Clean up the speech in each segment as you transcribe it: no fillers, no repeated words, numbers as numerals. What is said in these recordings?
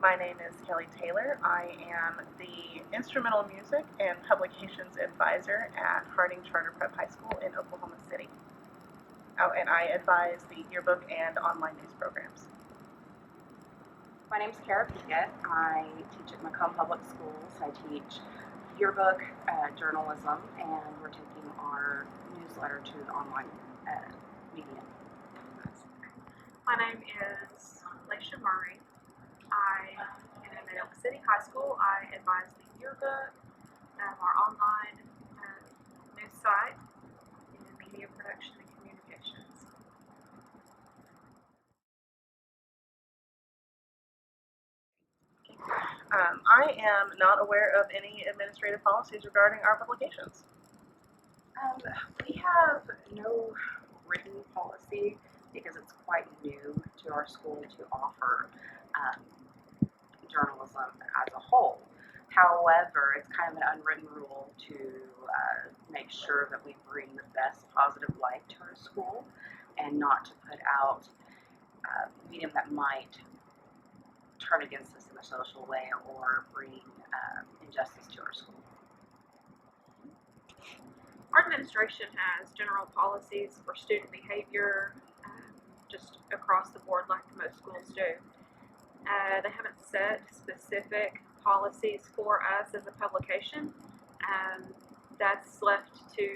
My name is Kelly Taylor. I am the Instrumental Music and Publications Advisor at Harding Charter Prep High School in Oklahoma City. Oh, and I advise the yearbook and online news programs. My name is Kara Pickett. I teach at Macomb Public Schools. I teach yearbook, journalism, and we're taking our newsletter to an online medium. My name is Laisha Murray. I am at Elk City High School. I advise the yearbook, our online news site, and media production and communications. I am not aware of any administrative policies regarding our publications. We have no written policy because it's quite new to our school to offer journalism as a whole. However, it's kind of an unwritten rule to make sure that we bring the best positive light to our school and not to put out medium that might turn against us in a social way or bring injustice to our school. Our administration has general policies for student behavior, just across the board like most schools do. They haven't set specific policies for us as a publication. That's left to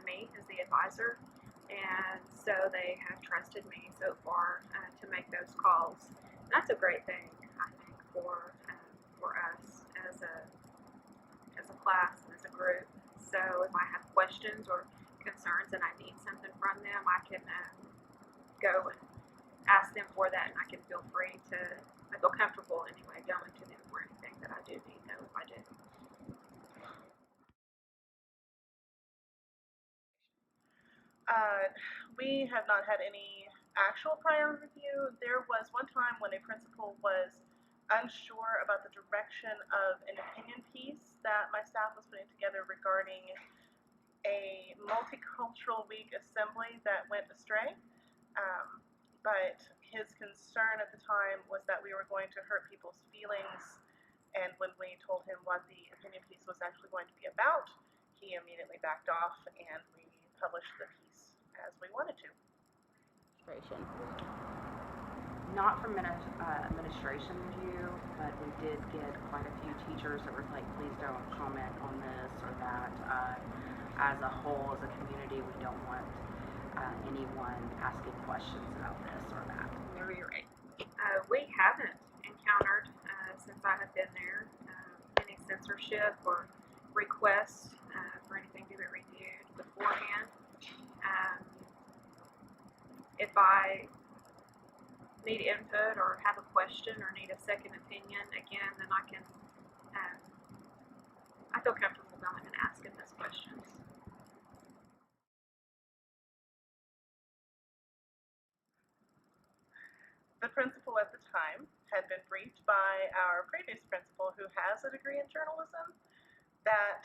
me as the advisor, and so they have trusted me so far to make those calls. And that's a great thing, I think, for us as a class and as a group. So if I have questions or concerns and I need something from them, I can go and ask them for that, and I can feel free to, I feel comfortable anyway going to them for anything that I do need, though, if I do. We have not had any actual prior review. There was one time when a principal was unsure about the direction of an opinion piece that my staff was putting together regarding a multicultural week assembly that went astray. But his concern at the time was that we were going to hurt people's feelings, and when we told him what the opinion piece was actually going to be about, he immediately backed off, and we published the piece as we wanted to. Not from administration review, but we did get quite a few teachers that were like, please don't comment on this or that. As a whole, as a community, we don't want anyone asking questions about this or that. Maybe you're right. We haven't encountered, since I have been there, any censorship or requests for anything to be reviewed beforehand. If I need input or have a question or need a second opinion, again, then I can, I feel comfortable going and asking those questions. The principal at the time had been briefed by our previous principal, who has a degree in journalism, that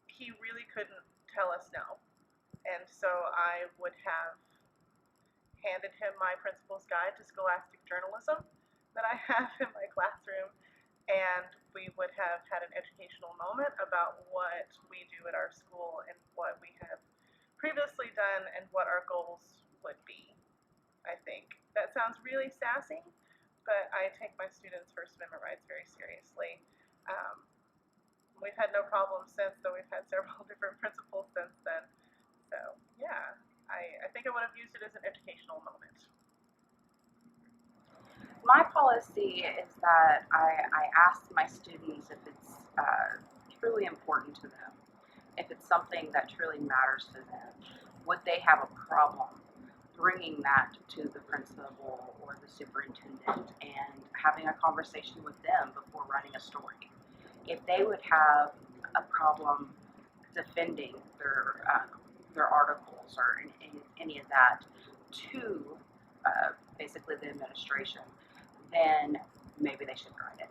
he really couldn't tell us no. And so I would have handed him my principal's guide to scholastic journalism that I have in my classroom, and we would have had an educational moment about what we do at our school and what we have previously done and what our goals would be. I think that sounds really sassy, but I take my students' First Amendment rights very seriously. We've had no problems since, though we've had several different principals since then. So yeah, I think I would have used it as an educational moment. My policy is that I ask my students if it's truly important to them, if it's something that truly matters to them. Would they have a problem bringing that to the principal or the superintendent and having a conversation with them before writing a story? If they would have a problem defending their articles or any of that to basically the administration, then maybe they should write it.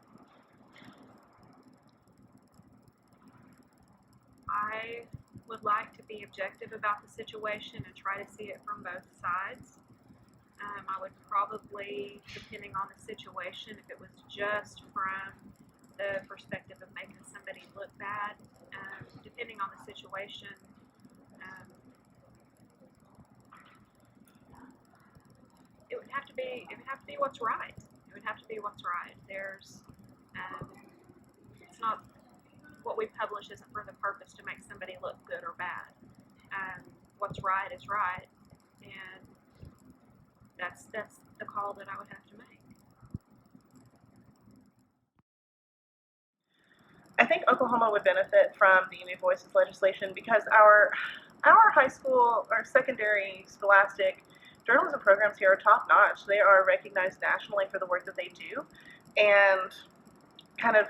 I would like to be objective about the situation and try to see it from both sides. I would probably, depending on the situation, if it was just from the perspective of making somebody look bad, depending on the situation, it would have to be what's right. It would have to be what's right. It's not what we publish isn't for the purpose to make somebody look good or bad. What's right is right, and that's the call that I would have to make. I think Oklahoma would benefit from the New Voices legislation because our high school or secondary scholastic journalism programs here are top notch. They are recognized nationally for the work that they do, and kind of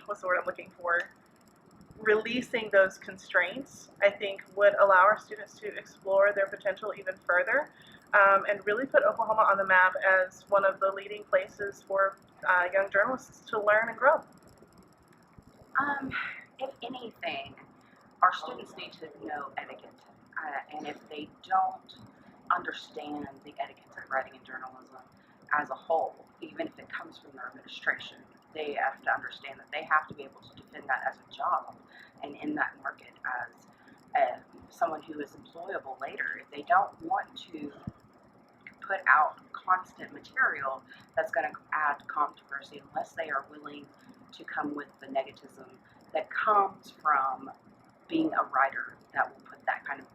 what's the word I'm looking for? Releasing those constraints, I think, would allow our students to explore their potential even further, and really put Oklahoma on the map as one of the leading places for young journalists to learn and grow. If anything, our students need to know etiquette, and if they don't understand the etiquette of writing and journalism as a whole, even if it comes from their administration, they have to understand that they have to be able to defend that as a job and in that market as someone who is employable later. If they don't want to put out constant material that's going to add controversy, unless they are willing to come with the negativism that comes from being a writer that will put that kind of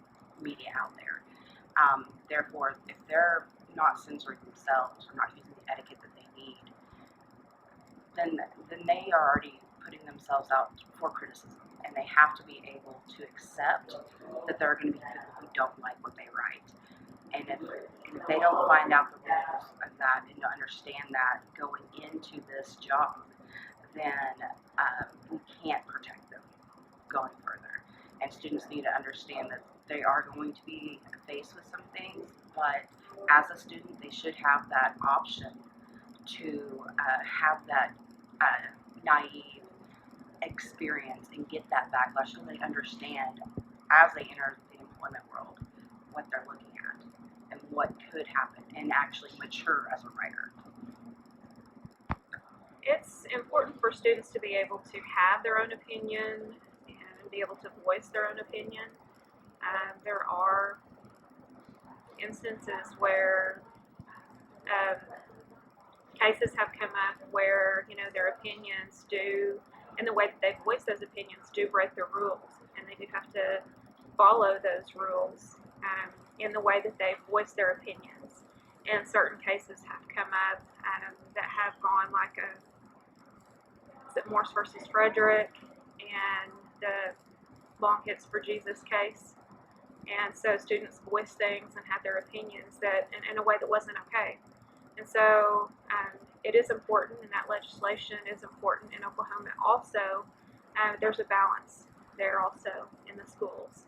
media out there. Therefore, if they're not censoring themselves or not using the etiquette that they need, then they are already putting themselves out for criticism, and they have to be able to accept that there are going to be people who don't like what they write. And if they don't find out the rules of that and understand that going into this job, then we can't protect them going further. And students need to understand that they are going to be faced with some things, but as a student, they should have that option to have that naive experience and get that backlash so they understand as they enter the employment world what they're looking at and what could happen, and actually mature as a writer. It's important for students to be able to have their own opinion and be able to voice their own opinion. There are instances where cases have come up where, their opinions do, and the way that they voice those opinions do break the rules, and they do have to follow those rules in the way that they voice their opinions. And certain cases have come up that have gone like Morse versus Frederick and the Long Hits for Jesus case. And so students voice things and have their opinions that in a way that wasn't okay. And so it is important, and that legislation is important in Oklahoma. Also, there's a balance there also in the schools.